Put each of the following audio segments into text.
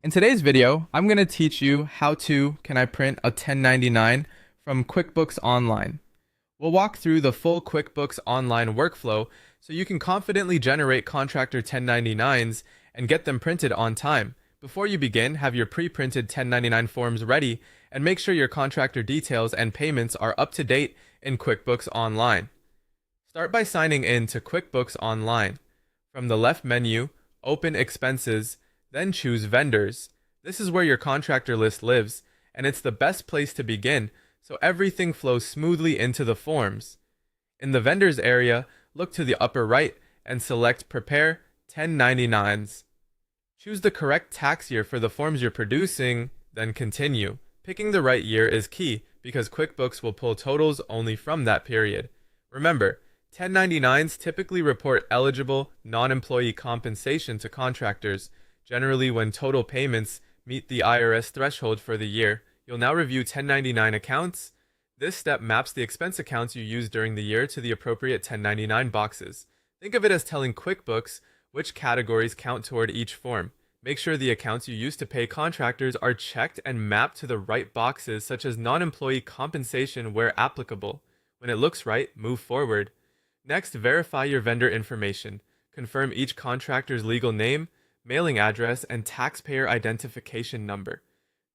In today's video, I'm going to teach you how can I print a 1099 from QuickBooks Online. We'll walk through the full QuickBooks Online workflow so you can confidently generate contractor 1099s and get them printed on time. Before you begin, have your pre-printed 1099 forms ready and make sure your contractor details and payments are up to date in QuickBooks Online. Start by signing in to QuickBooks Online. From the left menu, open Expenses, then choose Vendors. This is where your contractor list lives, and it's the best place to begin, so everything flows smoothly into the forms. In the Vendors area, look to the upper right and select Prepare 1099s. Choose the correct tax year for the forms you're producing, then continue. Picking the right year is key because QuickBooks will pull totals only from that period. Remember, 1099s typically report eligible non-employee compensation to contractors. Generally, when total payments meet the IRS threshold for the year, you'll now review 1099 accounts. This step maps the expense accounts you used during the year to the appropriate 1099 boxes. Think of it as telling QuickBooks which categories count toward each form. Make sure the accounts you use to pay contractors are checked and mapped to the right boxes, such as non-employee compensation where applicable. When it looks right, move forward. Next, verify your vendor information. Confirm each contractor's legal name, mailing address, and taxpayer identification number.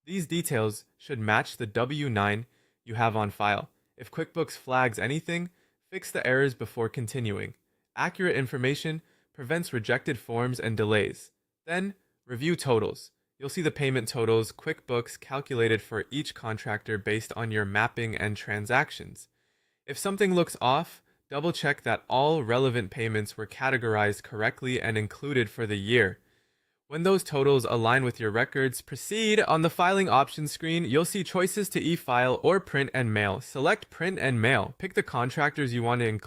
These details should match the W-9 you have on file. If QuickBooks flags anything, fix the errors before continuing. Accurate information prevents rejected forms and delays. Then, review totals. You'll see the payment totals QuickBooks calculated for each contractor based on your mapping and transactions. If something looks off, double-check that all relevant payments were categorized correctly and included for the year. When those totals align with your records, proceed. On the filing options screen, you'll see choices to e-file or print and mail. Select print and mail. Pick the contractors you want to include.